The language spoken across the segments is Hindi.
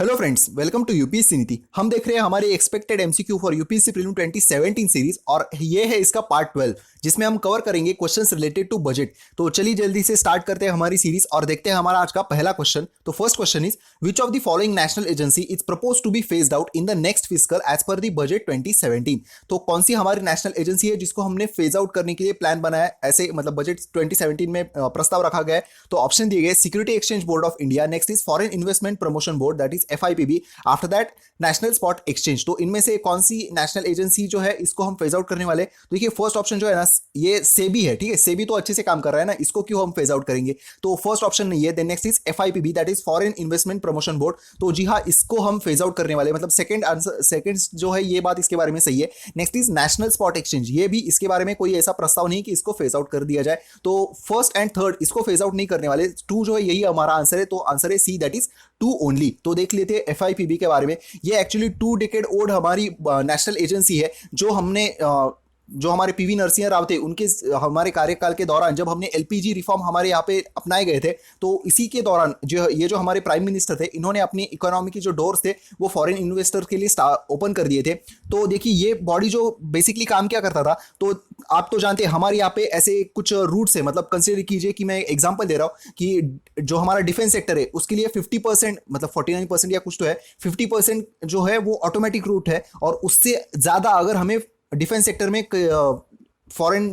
Hello friends, welcome to UPSC Niti. हम देख रहे हैं हमारे expected MCQ for UPSC prelim 2017 series और ये है इसका पार्ट 12 जिसमें हम कवर करेंगे क्वेश्चंस रिलेटेड टू बजट। तो चलिए जल्दी से स्टार्ट करते हैं हमारी सीरीज और देखते हैं हमारा आज का पहला क्वेश्चन। तो first question is which of the following national agency is propose to be phased out in the next fiscal as per the budget 2017। तो कौन सी हमारी नेशनल एजेंसी है जिसको हमने फेज आउट करने के लिए प्लान बनाया है, ऐसे मतलब बजट 2017 में प्रस्ताव रखा गया है। तो ऑप्शन दिए गए security exchange board of India, next is foreign investment promotion board that is FIPB, after that national spot exchange. तो इनमें से कौन सी नेशनल एजेंसी जो है इसको हम फेज आउट करने वाले। तो देखिए फर्स्ट ऑप्शन जो है ना ये सेबी है, ठीक है। सेबी तो अच्छे से काम कर रहा है ना, इसको क्यों हम फेज आउट करेंगे। तो फर्स्ट ऑप्शन नहीं है। Then next is FIPB that is foreign investment promotion board. तो जी हाँ, इसको हम फेज आउट करने वाले, मतलब सेकंड आंसर, सेकंड जो है ये बात इसके बारे में सही है। Next is national spot exchange, ये भी इसके बारे में कोई ऐसा प्रस्ताव नहीं कि इसको फेज आउट कर दिया जाए। तो फर्स्ट एंड थर्ड इसको फेज आउट नहीं करने वाले, टू जो है यही हमारा आंसर है। तो आंसर है C that is two only. तो देख लेते हैं एफआईपीबी के बारे में। ये एक्चुअली 2 डेकेड ओल्ड हमारी नेशनल एजेंसी है जो हमारे पीवी नरसिंह राव थे उनके हमारे कार्यकाल के दौरान जब हमने एलपीजी रिफॉर्म हमारे यहाँ पे अपनाए गए थे, तो इसी के दौरान जो हमारे प्राइम मिनिस्टर थे इन्होंने अपनी इकोनॉमी की जो डोर्स थे वो फॉरेन इन्वेस्टर के लिए ओपन कर दिए थे। तो देखिए ये बॉडी जो बेसिकली काम क्या करता था, तो आप तो जानते हैं हमारे यहाँ पे ऐसे कुछ रूट्स है। मतलब कंसिडर कीजिए कि मैं एग्जाम्पल दे रहा हूँ कि जो हमारा डिफेंस सेक्टर है उसके लिए 50% मतलब 49% या कुछ तो है, 50% जो है वो ऑटोमेटिक रूट है। और उससे ज्यादा अगर हमें डिफेंस सेक्टर में फॉरेन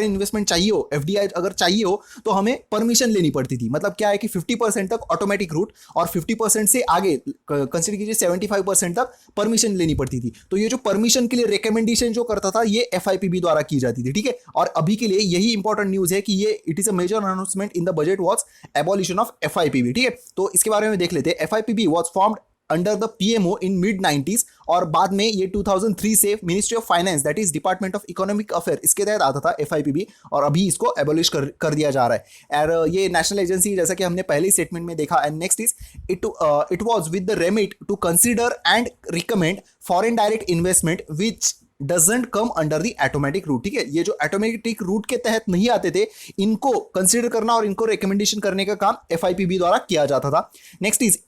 इन्वेस्टमेंट चाहिए हो, एफडीआई अगर चाहिए हो, तो हमें परमिशन लेनी पड़ती थी। मतलब क्या है कि 50% तक ऑटोमेटिक रूट और 50% से आगे कंसीडर कीजिए 75% तक परमिशन लेनी पड़ती थी। तो ये जो परमिशन के लिए रिकमेंडेशन जो करता था ये एफआईपीबी द्वारा की जाती थी, ठीक है। और अभी के लिए यही इंपॉर्टेंट न्यूज है कि ये it is a major announcement in the budget was abolition of FIPB, ठीक है। तो इसके बारे में देख लेते हैं। FIPB was formed under the PMO in mid 90s और बाद में ये 2003 से ministry of finance that is department of economic affair इसके तहत आता था एफआईपीबी, और अभी इसको एबोलिश कर दिया जा रहा है। और ये नेशनल एजेंसी जैसा कि हमने पहले स्टेटमेंट में देखा। And next is it was with the remit to consider and recommend foreign direct investment which doesn't come under the automatic route, ठीक है। ये जो ऑटोमेटिक रूट के तहत नहीं आते थे इनको कंसीडर करना और इनको रिकमेंडेशन करने का काम एफआईपीबी द्वारा किया जाता था। Next is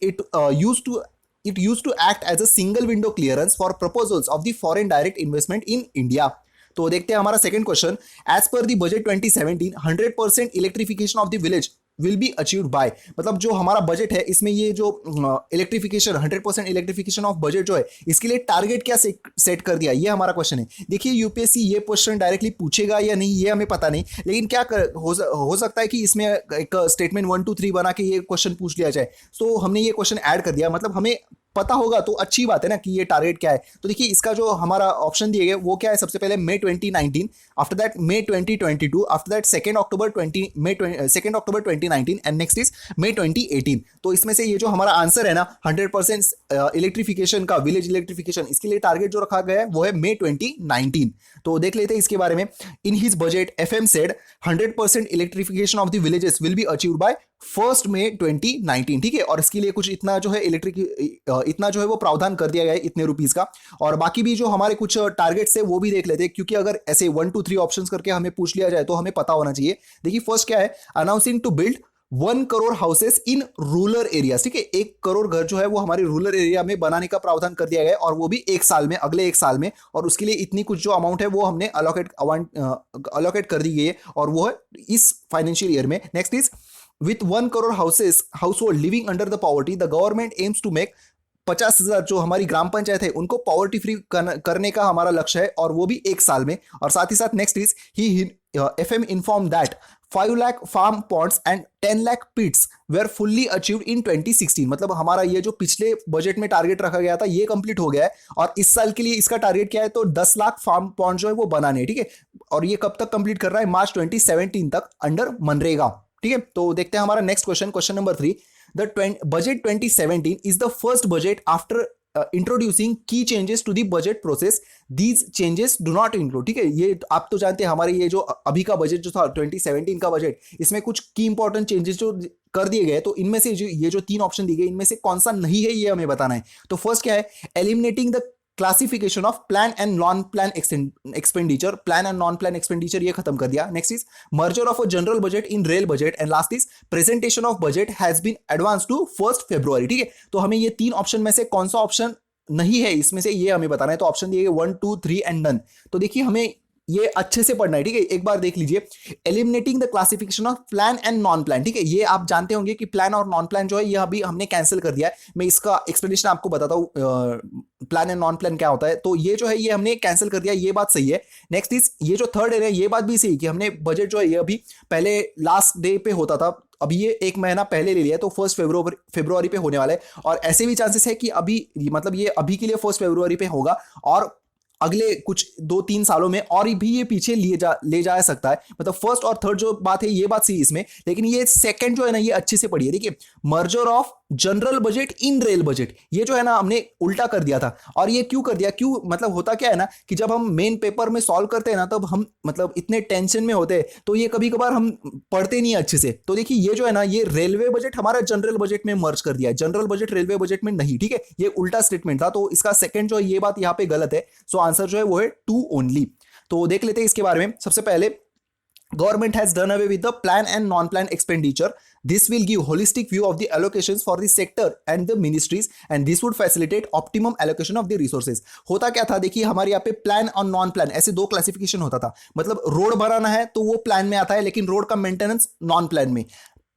it used to act as a single window clearance for proposals of the foreign direct investment in India। तो देखते हैं हमारा second question. As per the budget 2017 100% electrification of the village will be achieved by, मतलब जो हमारा बजट है इसमें ये जो इलेक्ट्रिफिकेशन 100% इलेक्ट्रिफिकेशन ऑफ बजट जो है इसके लिए टारगेट क्या सेट कर दिया, ये हमारा क्वेश्चन है। देखिए यूपीएससी ये क्वेश्चन डायरेक्टली पूछेगा या नहीं ये हमें पता नहीं, लेकिन हो सकता है कि इसमें एक स्टेटमेंट 1 2 3 बना के ये क्वेश्चन पूछ लिया जाए। तो हमने ये क्वेश्चन ऐड कर दिया, मतलब हमें पता होगा तो अच्छी बात है ना कि ये टारगेट क्या है। तो देखिए इसका जो हमारा ऑप्शन दिए गए वो क्या है, सबसे पहले मई 2019, after that May 2022, after that 2 October 2019 and next is May 2018। तो इसमें से ये जो हमारा आंसर है ना 100% इलेक्ट्रिफिकेशन का, विलेज इलेक्ट्रिफिकेशन, इसके लिए टारगेट जो रखा गया है वो है मई 2019। तो देख लेते हैं इसके बारे में। In his budget FM said 100% electrification of the villages will be achieved bye 1 मई 2019, ठीक है। और इसके लिए कुछ इतना जो है इतना जो है वो प्रावधान कर दिया गया है इतने रुपीस का। और बाकी भी जो हमारे कुछ टारगेट्स है वो भी देख लेते हैं, क्योंकि अगर ऐसे 1 2 3 ऑप्शंस करके हमें पूछ लिया जाए तो हमें पता होना चाहिए। देखिए फर्स्ट क्या है, announcing to build 1 crore houses in rural area, ठीक है। 1 करोड़ घर जो है वो हमारे रूरल एरिया में बनाने का प्रावधान कर दिया गया है, और वो भी एक साल में, अगले एक साल में। और उसके लिए इतनी कुछ जो अमाउंट है वो हमने अलोकेट कर दी गई है, और वो है इस फाइनेंशियल ईयर में। Next is with 1 crore household living under the poverty, the government aims to make 50,000 जो हमारी ग्राम पंचायत है उनको पॉवर्टी फ्री करने का हमारा लक्ष्य है, और वो भी एक साल में। और साथ ही साथ next is he FM inform that 5 lakh farm ponds and 10 lakh pits were fully achieved in 2016। मतलब हमारा ये जो पिछले बजट में टारगेट रखा गया था ये कंप्लीट हो गया है, और इस साल के लिए इसका टारगेट क्या है, तो 10 लाख फार्म पॉन्ड जो है वो बनाने हैं, ठीक है। और ये कब तक कंप्लीट कर रहा है, मार्च 2017 तक अंडर मनरेगा, ठीक है। तो देखते हैं हमारा next question, question number 3। The budget 2017 is the first budget after introducing key changes to the budget process, these changes do not include, ठीक है। ये आप तो जानते हैं हमारे ये जो अभी का बजट जो था 2017 का बजट, इसमें कुछ की इंपॉर्टेंट चेंजेस जो कर दिए गए। तो इनमें से ये जो 3 ऑप्शन दिए गए इनमें से कौन सा नहीं है ये हमें बताना है। तो फर्स्ट क्या है, eliminating the classification of plan and non plan expenditure, plan and non plan expenditure ये खत्म कर दिया। Next is merger of a general budget in rail budget, and last is presentation of budget has been advance to 1 February. ठीक है, तो हमें ये 3 ऑप्शन में से कौन सा ऑप्शन नहीं है इसमें से ये हमें बताना है। तो ऑप्शन दिए 1 2 3 एंड नन। तो देखिए हमें ये अच्छे से पढ़ना है, ठीक है, एक बार देख लीजिए। Eliminating the classification of plan and non plan, ठीक है, ये आप जानते होंगे कि प्लान और नॉन प्लान जो है ये अभी हमने कैंसिल कर दिया है। मैं इसका एक्सप्लेनेशन आपको बताता हूँ प्लान एंड नॉन प्लान क्या होता है। तो ये जो है ये हमने कैंसिल कर दिया, ये बात सही है। नेक्स्ट इज ये जो थर्ड है ये बात भी सही कि हमने बजट जो है ये अभी पहले लास्ट डे पे होता था, अभी ये 1 महीना पहले ले लिया, तो 1 फरवरी पे होने वाला है। और ऐसे भी चांसेस है कि अभी मतलब ये अभी के लिए 1 फरवरी पे होगा और अगले कुछ 2-3 सालों में और भी ये पीछे ले जा सकता है। मतलब फर्स्ट और थर्ड जो बात है ये बात सही इसमें, लेकिन ये सेकंड जो है ना ये अच्छे से पढ़िए। देखिए merger of general budget in rail budget, ये जो है ना हमने उल्टा कर दिया था। और ये क्यों कर दिया, क्यों मतलब होता क्या है ना कि जब हम मेन पेपर में सॉल्व करते हैं ना तब हम मतलब इतने टेंशन में होते हैं, तो ये कभी कभार हम पढ़ते नहीं अच्छे से। तो देखिए ये जो है ना ये रेलवे बजट हमारा जनरल बजट में मर्ज कर दिया है, जनरल बजट रेलवे बजट में नहीं। ठीक है, ये उल्टा स्टेटमेंट था, तो इसका सेकंड जो है ये बात यहाँ पे गलत है। सो आंसर जो है वो है 2 ओनली। तो देख लेते हैं इसके बारे में। सबसे पहले government has done away with the plan and non-plan expenditure. This will give holistic view of the allocations for the sector and the ministries, and this would facilitate optimum allocation of the resources. होता क्या था, देखिए हमारे यहाँ पे प्लान और नॉन प्लान ऐसे 2 क्लासिफिकेशन होता था। मतलब रोड बनाना है तो वो प्लान में आता है, लेकिन रोड का मेंटेनेंस नॉन प्लान में।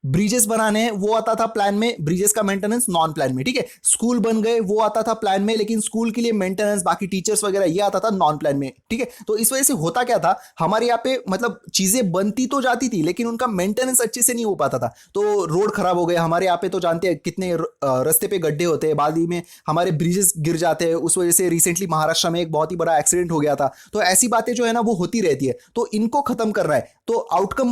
ब्रिजेस बनाने हैं वो आता था प्लान में, ब्रिजेस का मेंटेनेंस नॉन प्लान में। ठीक है, स्कूल बन गए वो आता था प्लान में, लेकिन स्कूल के लिए मेंटेनेंस बाकी टीचर्स वगैरह ये आता था नॉन प्लान में। ठीक है, तो इस वजह से होता क्या था हमारे यहाँ पे मतलब चीजें बनती तो जाती थी लेकिन उनका मेंटेनेंस अच्छे से नहीं हो पाता था। तो रोड खराब हो गए हमारे यहाँ पे, तो जानते हैं कितने रास्ते पे गड्ढे होते हैं, बाद में हमारे ब्रिजेस गिर जाते हैं। उस वजह से रिसेंटली महाराष्ट्र में एक बहुत ही बड़ा एक्सीडेंट हो गया था। तो ऐसी बातें जो है ना वो होती रहती है, तो इनको खत्म करना है। तो आउटकम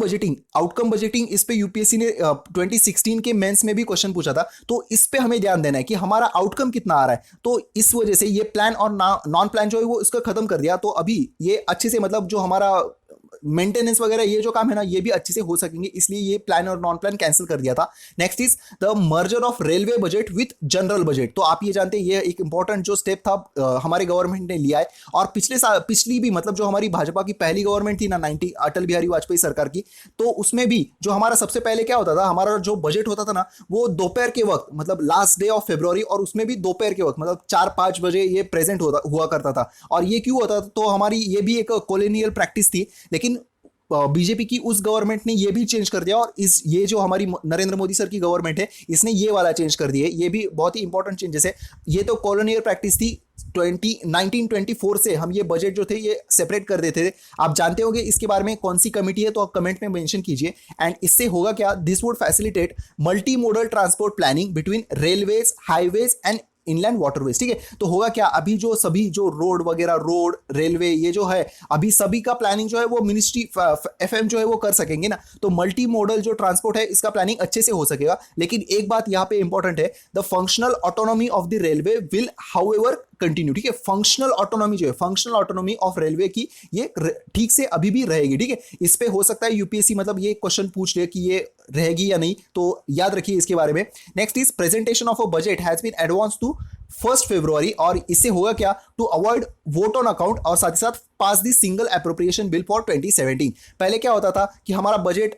बजटिंग इस पे यूपीएससी ने 2016 के मेंस में भी क्वेश्चन पूछा था, तो इस पे हमें ध्यान देना है कि हमारा आउटकम कितना आ रहा है। तो इस वजह से ये प्लान और नॉन प्लान जो है वो इसका खत्म कर दिया। तो अभी ये अच्छे से मतलब जो हमारा मेंटेनेंस वगैरह ये जो काम है ना ये भी अच्छे से हो सकेंगे, इसलिए ये प्लान और नॉन प्लान कैंसिल कर दिया था। Next is the merger of railway budget with general budget. तो आप ये जानते हैं ये एक इंपॉर्टेंट जो स्टेप था हमारे गवर्नमेंट ने लिया है। और पिछली भी मतलब जो हमारी भाजपा की पहली गवर्नमेंट थी ना 90 अटल बिहारी वाजपेयी सरकार की, तो उसमें भी जो हमारा सबसे पहले क्या होता था, हमारा जो बजट होता था ना वो दोपहर के वक्त मतलब लास्ट डे ऑफ फरवरी, और उसमें भी दोपहर के वक्त मतलब 4-5 बजे ये प्रेजेंट हुआ करता था। और ये क्यों होता था, तो हमारी ये भी एक कॉलोनियल प्रैक्टिस थी, लेकिन बीजेपी की उस गवर्नमेंट ने ये भी चेंज कर दिया। और ये जो हमारी नरेंद्र मोदी सर की गवर्नमेंट है इसने ये वाला चेंज कर दिया है। ये भी बहुत ही इंपॉर्टेंट चेंजेस है। ये तो कॉलोनियल प्रैक्टिस थी, 1924 से हम ये बजट जो थे ये सेपरेट कर देते थे। आप जानते होंगे इसके बारे में कौन सी कमेटी है, तो आप कमेंट में मेंशन कीजिए। एंड इससे होगा क्या, this would facilitate multi modal transport planning between railways, highways and inland waterways. ठीक है, तो होगा क्या, अभी जो सभी जो रोड वगैरह, रोड रेलवे ये जो है अभी सभी का प्लानिंग जो है वो मिनिस्ट्री एफएम जो है वो कर सकेंगे ना। तो मल्टी मॉडल जो ट्रांसपोर्ट है इसका प्लानिंग अच्छे से हो सकेगा। लेकिन एक बात यहाँ पे इंपॉर्टेंट है, the functional autonomy of the railway will however continue. ठीक है, फंक्शनल ऑटोनॉमी जो है, फंक्शनल ऑटोनॉमी ऑफ रेलवे की ये ठीक से अभी भी रहेगी। ठीक है, इस पे हो सकता है यूपीएससी मतलब ये क्वेश्चन पूछ ले कि ये रहेगी या नहीं, तो याद रखिए इसके बारे में। Next is presentation of a budget has been advance to 1 February, और इससे होगा क्या, to avoid vote on account और साथ ही साथ pass the single appropriation bill for 2017। पहले क्या होता था कि हमारा बजट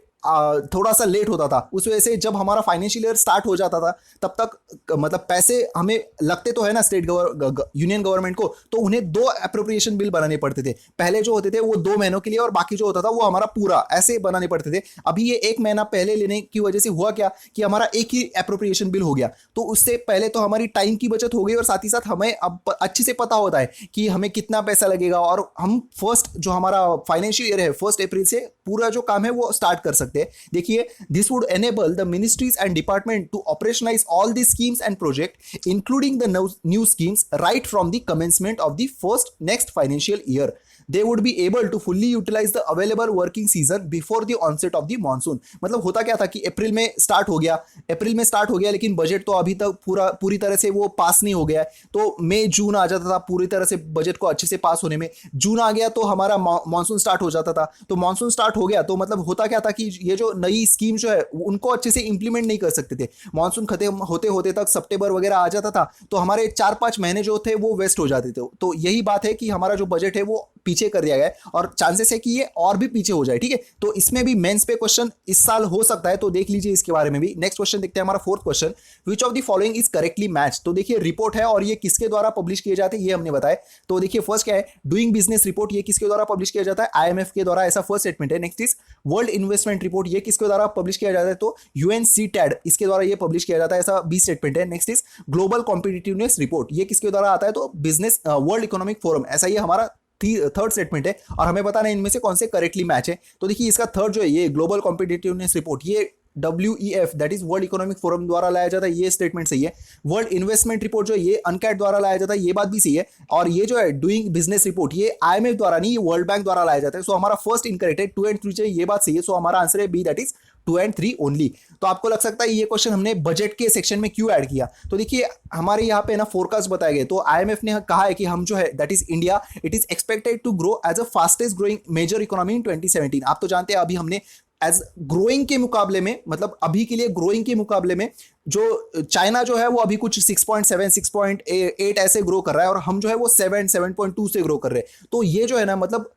थोड़ा सा लेट होता था, उस वजह से जब हमारा फाइनेंशियल ईयर स्टार्ट हो जाता था तब तक मतलब पैसे हमें लगते तो है ना स्टेट यूनियन गवर्नमेंट को, तो उन्हें 2 अप्रोप्रिएशन बिल बनाने पड़ते थे। पहले जो होते थे वो 2 महीनों के लिए और बाकी जो होता था वो हमारा पूरा ऐसे बनाने पड़ते थे। अभी ये 1 महीना पहले लेने की वजह से हुआ क्या कि हमारा एक ही अप्रोप्रिएशन बिल हो गया। तो उससे पहले तो हमारी टाइम की बचत हो गई और साथ ही साथ हमें अब अच्छे से पता होता है कि हमें कितना पैसा लगेगा, और हम फर्स्ट जो हमारा फाइनेंशियल ईयर है 1 अप्रैल से पूरा जो काम है वो स्टार्ट कर सकते हैं। देखिए, this would enable the ministries and department to operationalise all the schemes and project including the new schemes right from the commencement of the first next financial year. They would be able to fully utilise the available working season before the onset of the monsoon. मतलब होता क्या था कि अप्रैल में स्टार्ट हो गया लेकिन बजट तो अभी तक पूरी तरह से वो पास नहीं हो गया है। तो मई जून आ जाता था पूरी तरह से बजट को अच्छे से पास होने में, जून आ गया तो हमारा मानसून स्टार्ट हो जाता था। तो मानसून स्टार्ट हो गया तो मतलब होता क्या था कि ये जो नई स्कीम जो है उनको अच्छे से इंप्लीमेंट नहीं कर सकते थे। मानसून खत्म होते होते तक सितंबर वगैरह आ जाता था तो हमारे 4-5 महीने जो थे वो वेस्ट हो जाते थे। तो यही बात है कि हमारा जो बजट है वो पीछे कर दिया गया है और चांसेस है कि ये और भी पीछे हो जाए। ठीक है, तो इसमें भी मेंस पे क्वेश्चन इस साल हो सकता है, तो देख लीजिए इसके बारे में भी। नेक्स्ट क्वेश्चन देखते हैं हमारा fourth question, which of the following is correctly match. तो देखिए रिपोर्ट है और ये किसके द्वारा पब्लिश किए जाते हैं ये हमने बताया। तो देखिए फर्स्ट क्या है, डूइंग बिजनेस रिपोर्ट, ये किसके द्वारा पब्लिश किया जाता है, आईएमएफ के द्वारा, ऐसा फर्स्ट स्टेटमेंट है। Next is world investment report, ये किसके द्वारा पब्लिश किया जाता है, तो यूएनसीटैड इसके द्वारा ये पब्लिश किया जाता है, ऐसा बी स्टेटमेंट है। Next is global competitiveness report, ये किसके द्वारा आता है, तो बिजनेस वर्ल्ड इकोनॉमिक फोरम, ऐसा ये हमारा थर्ड स्टेटमेंट है। और हमें बताना है इनमें से कौन से करेक्टली मैच है। तो देखिए इसका थर्ड जो है ये ग्लोबल कॉम्पिटिटिवनेस रिपोर्ट, ये WEF that is world economic forum द्वारा लाया जाता है, ये स्टेटमेंट सही है। वर्ल्ड इन्वेस्टमेंट रिपोर्ट जो है ये अनकैट द्वारा लाया जाता है, ये बात भी सही है। और ये जो है डूइंग बिजनेस रिपोर्ट ये IMF द्वारा नहीं, ये वर्ल्ड बैंक द्वारा लाया जाता है। सो हमारा फर्स्ट इनकरेक्ट है, 2 और 3 ये बात सही है। सो हमारा आंसर है बी दैट इज 2 और 3 ओनली। तो आपको लग सकता है ये क्वेश्चन हमने बजट के सेक्शन में क्यों ऐड किया। तो देखिए हमारे यहाँ पे ना फोरकास्ट बताया गया, तो IMF ने कहा है कि हम जो है that is India, it is expected to grow as a fastest growing major economy in 2017। आप तो जानते हैं अभी हमने एज ग्रोइंग के मुकाबले में, मतलब अभी के लिए ग्रोइंग के मुकाबले में जो चाइना जो है वो अभी कुछ 6.7 6.8 ऐसे ग्रो कर रहा है और हम जो है वो 7.2 से ग्रो कर रहे हैं। तो ये जो है ना मतलब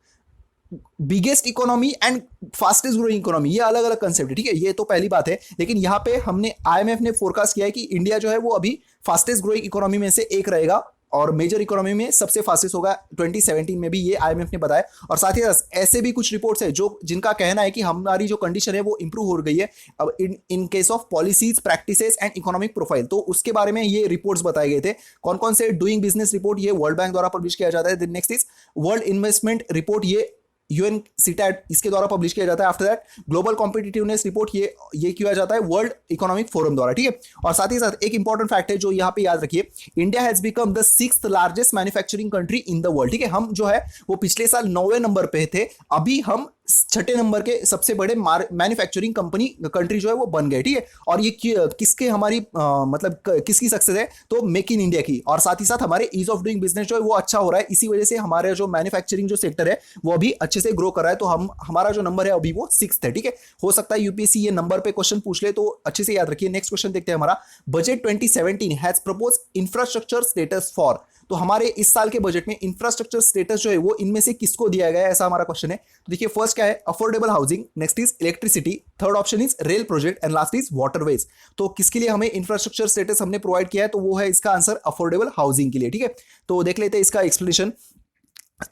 biggest economy and fastest growing economy, ये अलग अलग कंसेप्ट है। ठीक है, ये तो पहली बात है। लेकिन यहाँ पे हमने IMF ने फोरकास्ट किया है कि इंडिया जो है वो अभी फास्टेस्ट ग्रोइंग इकोनॉमी में से एक रहेगा और मेजर इकोनॉमी में सबसे फास्टेस्ट होगा 2017 में भी, ये IMF ने बताया। और साथ ही साथ ऐसे भी कुछ रिपोर्ट्स है जो जिनका कहना है कि हमारी जो कंडीशन है वो इंप्रूव हो गई है अब in case of policies, practices and economic profile. तो उसके बारे में ये रिपोर्ट्स बताए गए थे। कौन कौन से, डूइंग बिजनेस रिपोर्ट ये वर्ल्ड बैंक द्वारा पब्लिश किया जाता है। Next is world investment report, ये UNCTAD इसके द्वारा पब्लिश किया जाता है। After that global competitiveness report ये किया जाता है वर्ल्ड इकोनॉमिक फोरम द्वारा। ठीक है, और साथ ही साथ एक इंपॉर्टेंट फैक्ट है जो यहाँ पे याद रखिए, India has become the 6th largest manufacturing country in the world. ठीक है, हम जो है वो पिछले साल 9वें नंबर पे थे, अभी हम 6ठे नंबर के सबसे बड़े मैन्युफैक्चरिंग कंट्री जो है वो बन गए। ठीक है, और ये किसके हमारी मतलब किसकी सक्सेस है, तो मेक इन इंडिया की। और साथ ही साथ हमारे ईज ऑफ डूइंग बिजनेस जो है वो अच्छा हो रहा है, इसी वजह से हमारे जो मैन्युफैक्चरिंग जो सेक्टर है वो अभी अच्छे से ग्रो कर रहा है। तो हमारा जो नंबर है अभी वो 6th है। ठीक है, हो सकता है UPSC ये नंबर पे क्वेश्चन पूछ ले, तो अच्छे से याद रखिए। नेक्स्ट क्वेश्चन देखते हैं हमारा, budget 2017 has propose infrastructure status for. तो हमारे इस साल के बजट में इंफ्रास्ट्रक्चर स्टेटस जो है वो इनमें से किसको दिया गया है, ऐसा हमारा क्वेश्चन है। तो देखिए फर्स्ट क्या है, affordable housing, next is electricity, third option is rail project and last is waterways. तो किसके लिए हमें इंफ्रास्ट्रक्चर स्टेटस हमने प्रोवाइड किया है, तो वो है इसका आंसर अफोर्डेबल हाउसिंग के लिए। ठीक है, तो देख लेते हैं इसका एक्सप्लेनेशन।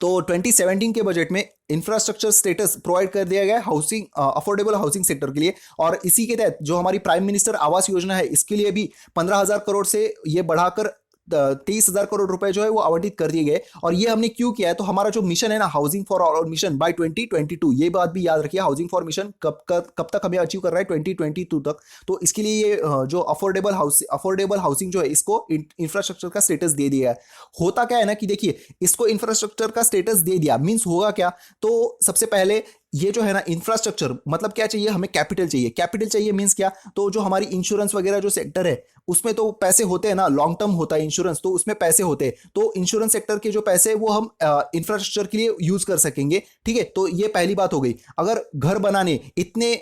तो 2017 के बजट में इंफ्रास्ट्रक्चर स्टेटस प्रोवाइड कर दिया गया है हाउसिंग, अफोर्डेबल हाउसिंग सेक्टर के लिए। और इसी के तहत जो हमारी प्राइम मिनिस्टर आवास योजना है इसके लिए भी 15,000 करोड़ से ये बढ़ाकर 23,000 करोड़ रुपए जो है वो आवंटित कर दिए गए। और ये हमने क्यों किया है, तो हमारा जो मिशन है ना housing for all mission by 2022, ये बात भी याद रखिए, हाउसिंग फॉर मिशन कब तक हमें अचीव कर रहा है, 2022 तक। तो इसके लिए ये जो अफोर्डेबल हाउसिंग जो है इसको इंफ्रास्ट्रक्चर का स्टेटस दे दिया है। होता क्या है ना कि देखिए इसको इंफ्रास्ट्रक्चर का स्टेटस दे दिया मीन्स होगा क्या, तो सबसे पहले ये जो है ना इंफ्रास्ट्रक्चर मतलब क्या चाहिए, हमें कैपिटल चाहिए मींस क्या, तो जो हमारी इंश्योरेंस वगैरह जो सेक्टर है उसमें तो पैसे होते हैं ना, लॉन्ग टर्म होता है इंश्योरेंस, तो उसमें पैसे होते हैं। तो इंश्योरेंस सेक्टर के जो पैसे वो हम इंफ्रास्ट्रक्चर के लिए यूज कर सकेंगे। ठीक है, तो ये पहली बात हो गई। अगर घर बनाने, इतने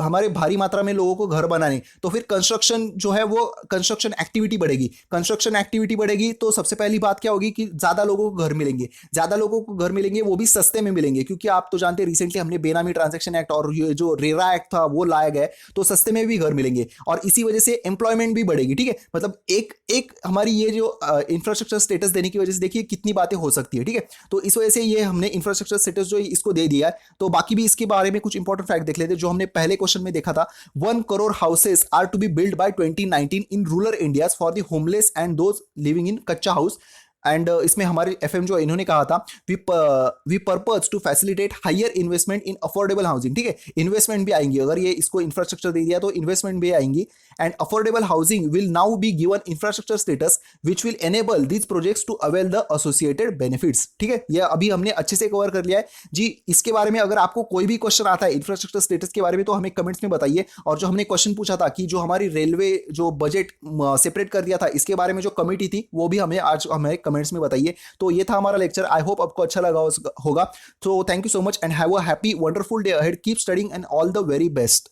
हमारे भारी मात्रा में लोगों को घर बनाने, तो फिर कंस्ट्रक्शन जो है वो कंस्ट्रक्शन एक्टिविटी बढ़ेगी। तो सबसे पहली बात क्या होगी कि ज्यादा लोगों को घर मिलेंगे, वो भी सस्ते में मिलेंगे, क्योंकि आप तो जानते हैं रिसेंटली हमने बेनामी ट्रांजैक्शन एक्ट और ये जो रेरा एक्ट था वो लाया गया, तो सस्ते में भी घर मिलेंगे और इसी वजह से एम्प्लॉयमेंट भी बढ़ेगी। ठीक है, मतलब एक हमारी ये जो इंफ्रास्ट्रक्चर स्टेटस देने की वजह से देखिए कितनी बातें हो सकती है। ठीक है, तो इस वजह से ये हमने इंफ्रास्ट्रक्चर स्टेटस जो इसको दे दिया है। तो बाकी भी इसके बारे में कुछ इंपॉर्टेंट फैक्ट देख लेते हैं जो हमने पहले क्वेश्चन में देखा था। 1 crore houses are to be build by 2019 in rural India for the homeless and those living in kutcha house. And इसमें हमारे एफएम जो इन्होंने कहा था, we purpose to facilitate higher investment in affordable housing. ठीक है, इन्वेस्टमेंट भी आएंगी, अगर ये इसको इंफ्रास्ट्रक्चर दे दिया तो इन्वेस्टमेंट भी आएंगी। And affordable housing will now be given infrastructure status which will enable these projects to avail the associated benefits. ठीक है, ये अभी हमने अच्छे से कवर कर लिया है जी। इसके बारे में अगर आपको कोई भी क्वेश्चन आता है इंफ्रास्ट्रक्चर स्टेटस के बारे में तो हमें कमेंट्स में बताइए। और जो हमने क्वेश्चन पूछा था कि जो हमारी रेलवे जो बजट सेपरेट कर दिया था, इसके बारे में जो कमेटी थी वो भी हमें आज हमें कमेंट्स में बताइए। तो ये था हमारा लेक्चर, आई होप आपको अच्छा लगा होगा। तो thank you so much and have a happy wonderful day ahead, keep studying and all the very best.